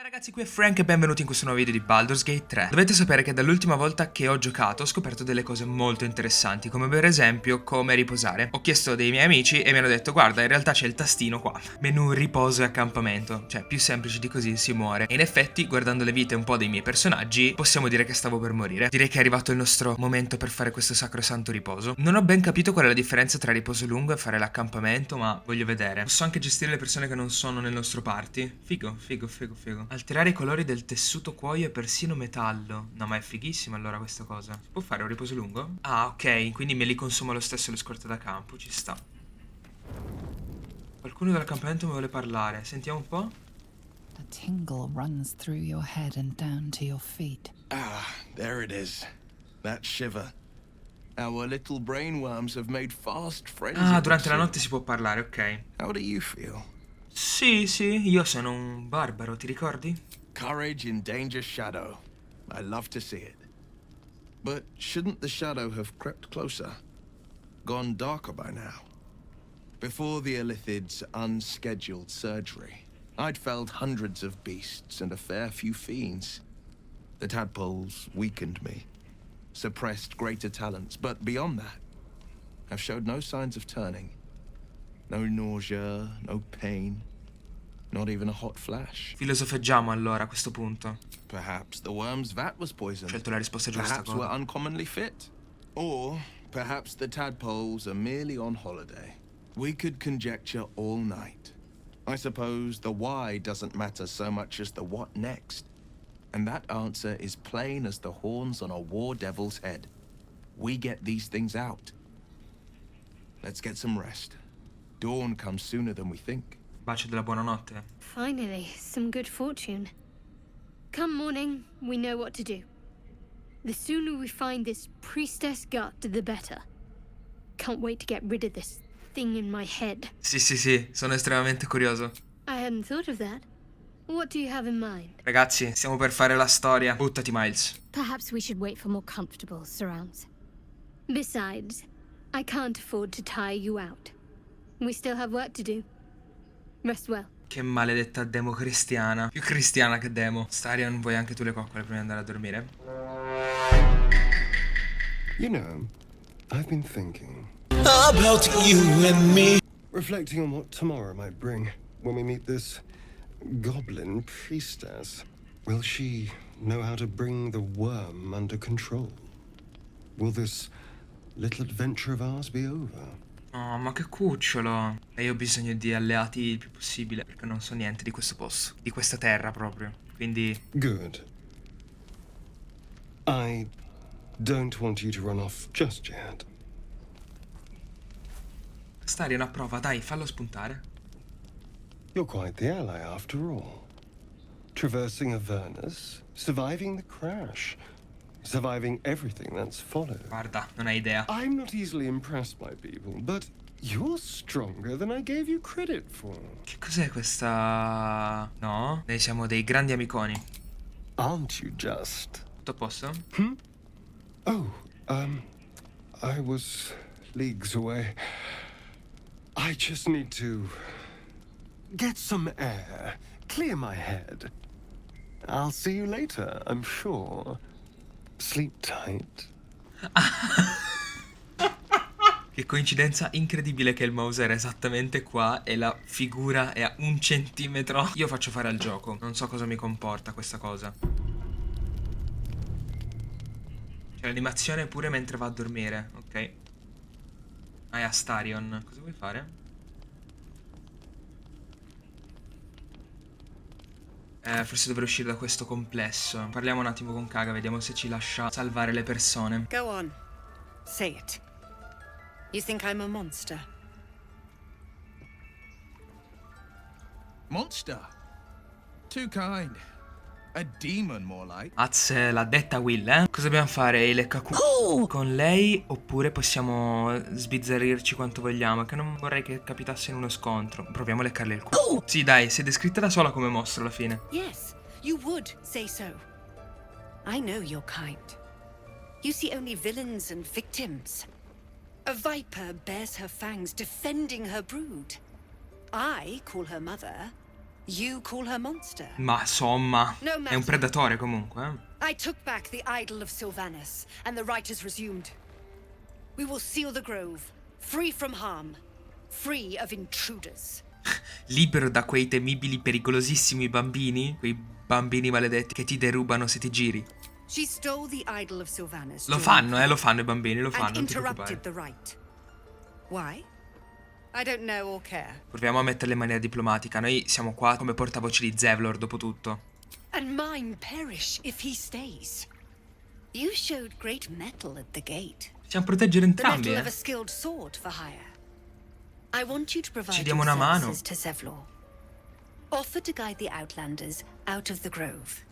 Ragazzi, qui è Frrrank e benvenuti in questo nuovo video di Baldur's Gate 3. Dovete sapere che dall'ultima volta che ho giocato ho scoperto delle cose molto interessanti, come per esempio come riposare. Ho chiesto dei miei amici e mi hanno detto: guarda, in realtà c'è il tastino qua, menu riposo e accampamento, cioè più semplice di così si muore. E in effetti, guardando le vite un po' dei miei personaggi, possiamo dire che stavo per morire. Direi che è arrivato il nostro momento per fare questo sacrosanto riposo. Non ho ben capito qual è la differenza tra riposo lungo e fare l'accampamento, ma voglio vedere. Posso anche gestire le persone che non sono nel nostro party. Figo. Alterare i colori del tessuto cuoio e persino metallo. No, ma è fighissima allora questa cosa. Si può fare un riposo lungo? Ah, ok, quindi me li consuma lo stesso le scorte da campo, ci sta. Qualcuno dall'accampamento mi vuole parlare. Sentiamo un po'. A tingle runs through your head and down to your feet. Ah, there it is. That shiver. Our little brainworms have made fast friends. Ah, durante la notte si può parlare, ok. How do you feel? Sì, io sono un barbaro, ti ricordi? Courage in danger's shadow. I love to see it. But shouldn't the shadow have crept closer? Gone darker by now? Before the Illithid's unscheduled surgery, I'd felled hundreds of beasts and a fair few fiends. The tadpoles weakened me, suppressed greater talents, but beyond that, I've showed no signs of turning. No nausea, no pain, not even a hot flash. Filosofeggiamo allora a questo punto. Perhaps the worm's vat was Ho poisoned. scelto la risposta giusta. Perhaps we're uncommonly fit. Or perhaps the tadpoles are merely on holiday. We could conjecture all night. I suppose the why doesn't matter so much as the what next. And that answer is plain as the horns on a war devil's head. We get these things out. Let's get some rest. Dawn comes sooner than we think. Bacio della buonanotte. Finally, some good fortune. Come morning, we know what to do. The sooner we find this priestess gut, the better. Can't wait to get rid of this thing in my head. Sì, sono estremamente curioso. I hadn't thought of that. What do you have in mind? Ragazzi, stiamo per fare la storia. Buttati, Miles. Perhaps we should wait for more comfortable surrounds. Besides, I can't afford to tire you out. We still have work to do. Rest well. Che maledetta demo cristiana. Più cristiana che demo. Starion, vuoi anche tu le coccole prima di andare a dormire? You know, I've been thinking about you and me. Reflecting on what tomorrow might bring when we meet this goblin priestess. Will she know how to bring the worm under control? Will this little adventure of ours be over? Oh, ma che cucciolo. E io ho bisogno di alleati il più possibile, perché non so niente di questo posto, di questa terra proprio. Quindi... Good. I don't want you to run off just yet. Starion a prova, dai, fallo spuntare. You're quite the ally after all. Traversing Avernus, surviving the crash, surviving everything that's followed. Guarda, non hai idea. I'm not easily impressed by people, but you're stronger than I gave you credit for. Che cos'è questa... No? Noi siamo dei grandi amiconi. Aren't you just? Tutto a posto? Oh, I was leagues away. I just need to get some air, clear my head. I'll see you later, I'm sure. Sleep tight. Che coincidenza incredibile che il mouse era esattamente qua e la figura è a 1 centimetro. Io faccio fare al gioco. Non so cosa mi comporta questa cosa. C'è l'animazione pure mentre va a dormire. Ok. Ah, è a Starion. Cosa vuoi fare? Forse dovrei uscire da questo complesso. Parliamo un attimo con Kaga, vediamo se ci lascia salvare le persone. Go on. Say it. You think I'm a monster? Monster? Too kind. A demon, more like. Azze, l'ha detta Will, eh? Cosa dobbiamo fare? Il leccaculo con lei? Oppure possiamo sbizzarrirci quanto vogliamo? Che non vorrei che capitasse in uno scontro. Proviamo a leccarle il culo. Sì, dai, si è descritta da sola come mostro alla fine. Yes, you would say so. I know your kind. You see only villains and victims. A viper bears her fangs defending her brood. I call her mother You call her monster? Ma insomma, No è un matter. predatore comunque. I took back the idol of Sylvanus, and the rite is resumed. We will seal the grove, free from harm, free of intruders. Libero da quei temibili, pericolosissimi bambini, quei bambini maledetti che ti derubano se ti giri. She stole the idol of Sylvanus. Lo during fanno i bambini, lo and fanno, non ti interrupted preoccupare. the rite. Why? I don't know or care. Proviamo a metterle in maniera diplomatica, noi siamo qua come portavoce di Zevlor, dopo tutto. And mine perish if he stays. You showed great mettle at the gate. Possiamo proteggere The entrambi, mettle of a skilled sword for hire. I want you to provide Ci diamo your una mano. services to Zevlor. Offer to guide the Outlanders out of the grove.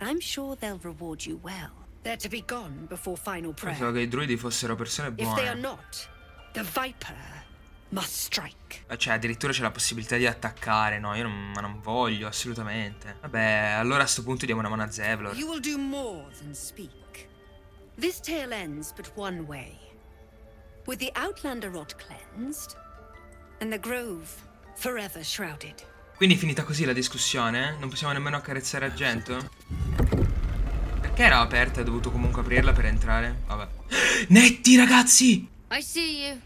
I'm sure they'll reward you well. They're to be gone before final Pensavo prayer. che i druidi fossero persone If they are buone. not, the Viper must strike. Cioè, addirittura c'è la possibilità di attaccare, no? Io non voglio, assolutamente. Vabbè, allora a sto punto diamo una mano a Zevlor. You will do more than speak. This tale ends but one way. With the Outlander rot cleansed, and the grove forever shrouded. Quindi è finita così la discussione? Non possiamo nemmeno accarezzare Argento? Perché era aperta e ho dovuto comunque aprirla per entrare? Vabbè. Netti, ragazzi! I see you.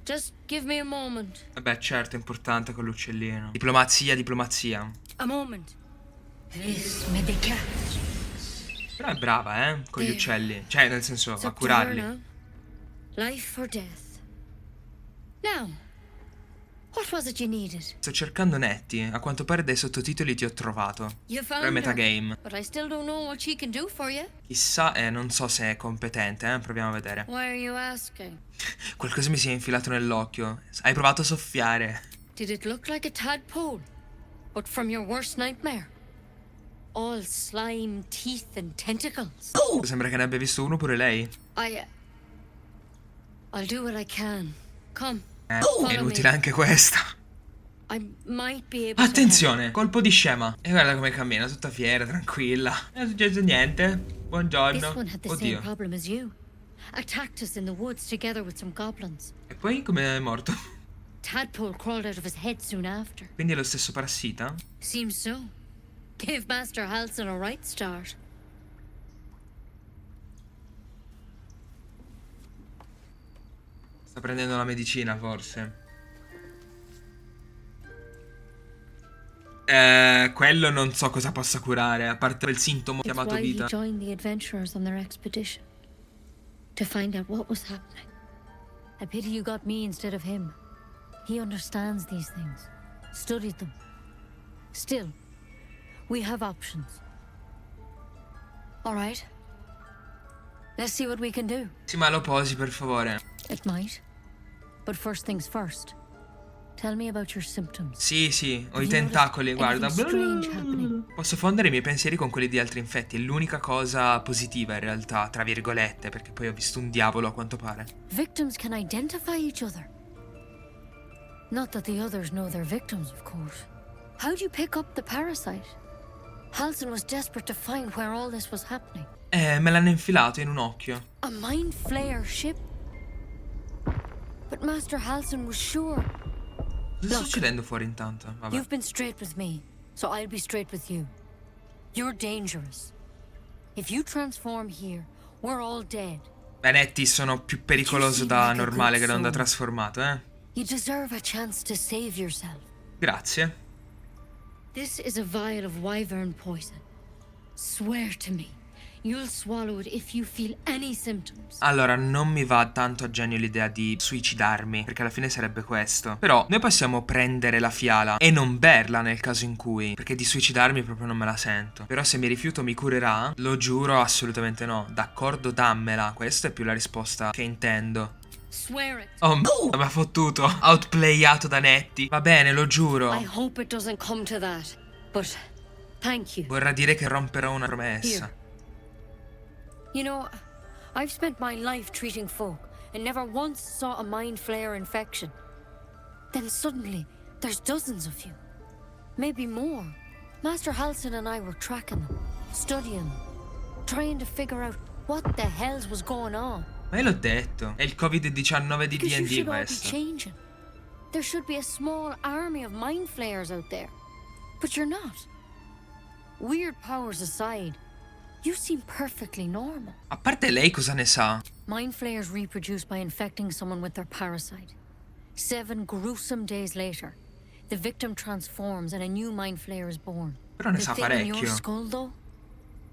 Just give me a moment. Vabbè, certo, è importante con l'uccellino. Diplomazia, diplomazia. A moment. This may be cat. Però è brava, con gli uccelli. Cioè, nel senso, It's a up to her curarli. now. Life or death. Now, what was it you needed? Sto cercando Netti. A quanto pare dai sottotitoli ti ho trovato. You Però è found her, metagame. but I still don't know what she can do for you. Chissà, non so se è competente, proviamo a vedere. Why are you asking? Qualcosa mi si è infilato nell'occhio. Hai provato a soffiare. Did it look like a tadpole? But from your worst nightmare? All slime, teeth and tentacles. Sembra che ne abbia visto uno pure lei. I'll do what I can. Come. È Follow inutile me. Oh, anche questa. I might be able to Attenzione, colpo di scema. E guarda come cammina, tutta fiera, tranquilla. Non è successo niente. help. This Buongiorno. one had the same Oddio. problem as you. Attacked us in the woods together with some goblins. E poi come è morto? Tadpole crawled out of his head soon after. Quindi è lo stesso parassita? Seems so. Gave Master Halson a right start. Sta prendendo la medicina, forse. Quello non so cosa possa curare, a parte il sintomo It's chiamato why he vita. joined the adventurers on their expedition. To find out what was happening. I pity you got me instead of him. He understands these things. Studied them. Still, we have options. All right. Let's see what we can do. Sì, ma lo posi, per favore. It might. But first things first. Tell me about your symptoms. Sì, sì, ho i Have you tentacoli, noticed guarda. anything strange happening? Posso fondere i miei pensieri con quelli di altri infetti. È l'unica cosa positiva in realtà, tra virgolette, perché poi ho visto un diavolo a quanto pare. Victims can identify each other. Not that the others know they're victims, of course. How'd you pick up the parasite? Halson was desperate to find where all this was happening. Me l'hanno infilato in un occhio. A mind flayer ship? But Master Halson was sure. Cosa sta Look. succedendo fuori intanto? Vabbè. You've been straight with me, so I'll be straight with you. You're dangerous. If you transform here, we're all dead. Benetti, sono più pericoloso da normale che non da trasformato, You deserve a chance to save yourself. Grazie. This is a vial of wyvern poison. Swear to me, you'll swallow it if you feel any symptoms. Allora, non mi va tanto a genio l'idea di suicidarmi, perché alla fine sarebbe questo. Però noi possiamo prendere la fiala e non berla nel caso in cui, perché di suicidarmi proprio non me la sento. Però se mi rifiuto mi curerà? Lo giuro, assolutamente no. D'accordo, dammela. Questa è più la risposta che intendo. Swear it. Oh, mi ha fottuto. Outplayato da Netti. Va bene, lo giuro. I hope it doesn't come to that, but thank you. Vorrà dire che romperò una promessa. Here. You know, I've spent my life treating folk and never once saw a mind flayer infection. Then suddenly, there's dozens of you. Maybe more. Master Halson and I were tracking them, studying them, trying to figure out what the hells was going on. Ma io l'ho detto, è il Covid-19 di Because you D&D should all be questo. changing. there should be a small army of mind flayers out there. But you're not. Weird powers aside, you seem perfectly normal. A parte lei cosa ne sa? Mind flayers reproduce by infecting someone with their parasite. 7 gruesome days later, the victim transforms and a new mind flayer is born. Però ne The sa thing in your parecchio. skull, though,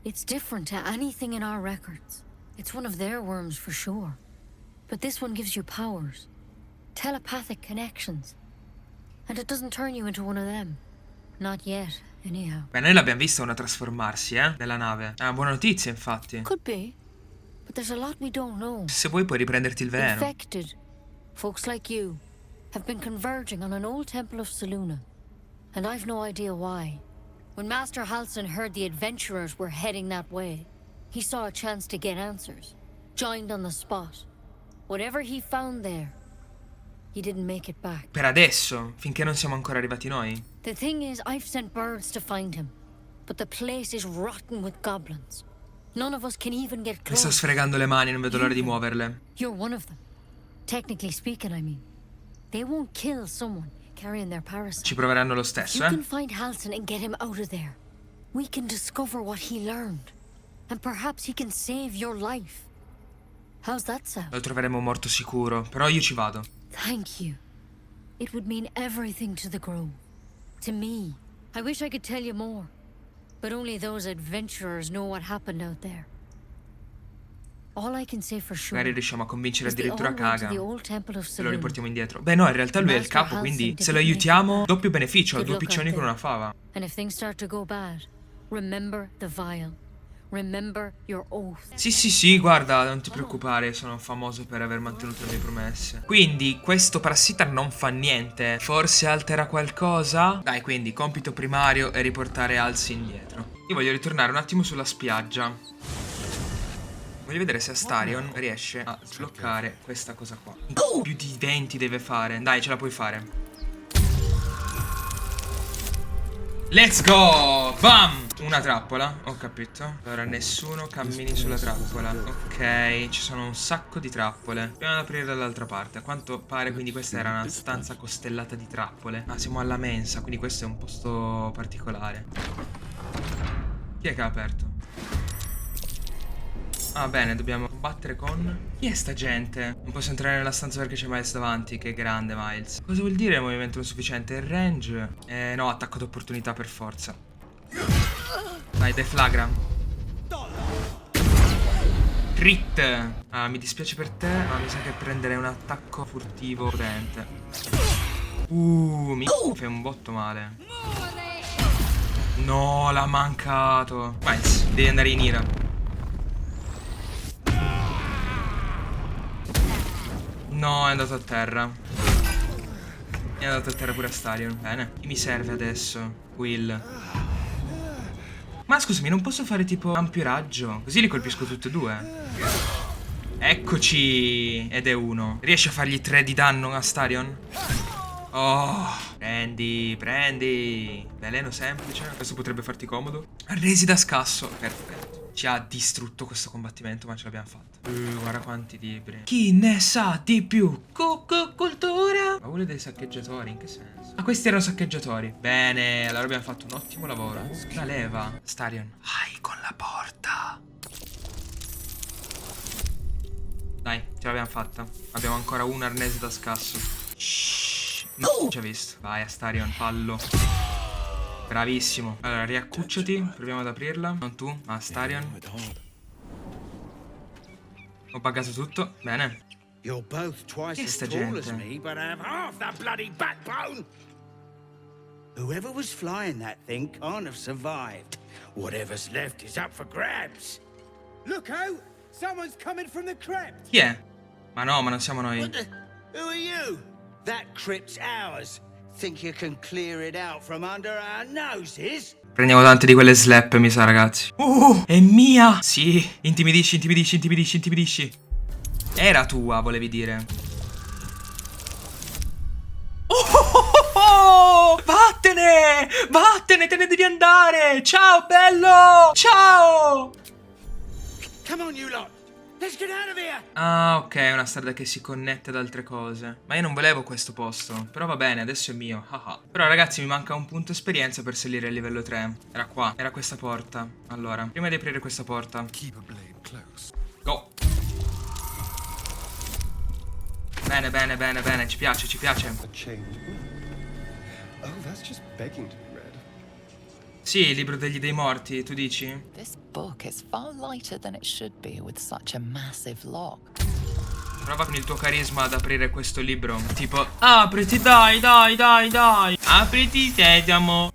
it's different to anything in our records. It's one of their worms for sure. But this one gives you powers. Telepathic connections. And it doesn't turn you into one of them. Not yet, anyhow. Beh, noi l'abbiamo vista una trasformarsi, nella nave. È una buona notizia, infatti. Could be. But there's a lot we don't know. Se vuoi puoi riprenderti il veleno. Infected, folks like you, have been converging on an old temple of Selûne. And I've no idea why. When Master Halsin heard the adventurers were heading that way, he saw a chance to get answers. Joined on the spot. Whatever he found there, he didn't make it back. Per adesso, finché non siamo ancora arrivati noi. The thing is, I've sent birds to find him. But the place is rotten with goblins. None of us can even get Mi sto close. sfregando le mani, non vedo l'ora di muoverle. You're one of them. Technically speaking, I mean. They won't kill someone carrying their parasite. Ci proveranno lo If stesso, you can find Halsin and get him out of there, we can discover what he learned. And perhaps he can save your life. How's that sound? Lo troveremo morto sicuro, però io ci vado. Thank you. It would mean everything to the Grove. To me. I wish I could tell you more. But only those adventurers know what happened out there. All I can say for sure. Magari riusciamo a convincere is they all addirittura went to Kaga. the old temple of Se lo Selûne. riportiamo indietro. Beh no, in realtà lui è il capo, quindi se lo aiutiamo, doppio beneficio, Good due luck piccioni out con there. una fava. And if things start to go bad, remember the vial. Remember your oath. Sì, guarda, non ti preoccupare, sono famoso per aver mantenuto le mie promesse. Quindi, questo parassita non fa niente. Forse altera qualcosa? Dai, quindi, compito primario è riportare Halsin indietro. Io voglio ritornare un attimo sulla spiaggia. Voglio vedere se Astarion riesce a sbloccare questa cosa qua. Più di 20 deve fare. Dai, ce la puoi fare. Let's go! Bam! Una trappola, ho capito. Allora nessuno cammini sulla trappola. Ok, ci sono un sacco di trappole. Dobbiamo aprire dall'altra parte. A quanto pare quindi questa era una stanza costellata di trappole. Ah, siamo alla mensa, quindi questo è un posto particolare. Chi è che ha aperto? Ah bene, dobbiamo combattere con... Chi è sta gente? Non posso entrare nella stanza perché c'è Miles davanti. Che grande Miles. Cosa vuol dire movimento non sufficiente? Il range? No, attacco d'opportunità per forza. Dai, deflagra. Crit. Ah, mi dispiace per te, ma mi sa che prenderei un attacco furtivo potente. Mi fai un botto male. No, l'ha mancato. Miles, devi andare in ira. No, è andato a terra. È andato a terra pure Astarion. Bene. Chi mi serve adesso? Will. Ma scusami, non posso fare tipo ampio raggio? Così li colpisco tutti e due. Eccoci. Ed è uno. Riesci a fargli 3 di danno a Astarion? Oh. Prendi. Veleno semplice. Questo potrebbe farti comodo. Resi da scasso. Perfetto. Ci ha distrutto questo combattimento, ma ce l'abbiamo fatta. Guarda quanti libri. Chi ne sa di più? Cultura. Baule dei saccheggiatori, in che senso? Ah, questi erano saccheggiatori. Bene, allora abbiamo fatto un ottimo lavoro. La leva. Astarion. Vai con la porta. Dai, ce l'abbiamo fatta. Abbiamo ancora un arnese da scasso. Shhh. Non ci ha visto. Vai, Astarion, fallo. Bravissimo. Allora, riaccucciati. Proviamo ad aprirla. Non tu, ma Astarion. Ho buggato tutto. Bene. You're both twice as tall as me, but have half the bloody backbone. Whoever was flying that thing can't have survived. Whatever's left is up for grabs. Look out! Someone's coming from the crypt. Chi è? Ma no, ma non siamo noi. Who are you? That crypt's ours. Think you can clear it out from under our noses? Prendiamo tante di quelle slap, mi sa, ragazzi. È mia! Sì, intimidisci. Era tua, volevi dire. Vattene, te ne devi andare. Ciao, bello. Ciao. Come on, you lot. Let's get out of here! Ah, ok, è una strada che si connette ad altre cose. Ma io non volevo questo posto. Però va bene, adesso è mio. Haha. Però ragazzi, mi manca un punto esperienza per salire al livello 3. Era qua, era questa porta. Allora, prima di aprire questa porta. Go! Bene, bene, bene, bene, ci piace, ci piace. Oh, that's just begging to be read. Sì, il libro degli dei morti, tu dici? This book is far lighter than it should be with such a massive lock. Prova con il tuo carisma ad aprire questo libro. Tipo, apriti, dai, dai, dai, dai. Apriti, sesamo.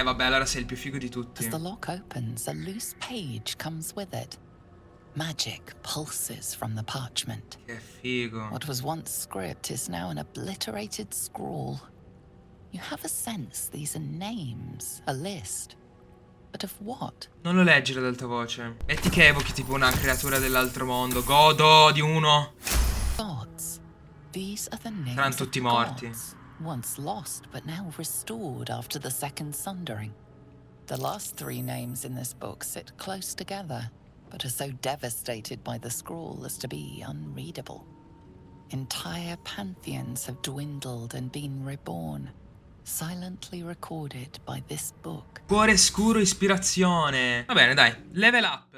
Vabbè, allora sei il più figo di tutti. As the lock opens, a loose page comes with it. Magic pulses from the parchment. Che figo. What was once script is now an obliterated scrawl. You have a sense these are names, a list. But of what? Non lo leggere ad alta voce. Metti che evochi tipo una creatura dell'altro mondo. Godo di uno. Gods. These are the names Saranno of tutti morti. gods, once lost but now restored after the second sundering. The last three names in this book sit close together, but are so devastated by the scroll as to be unreadable. Entire pantheons have dwindled and been reborn, silently recorded by this book. Cuore scuro, ispirazione. Va bene, dai, level up.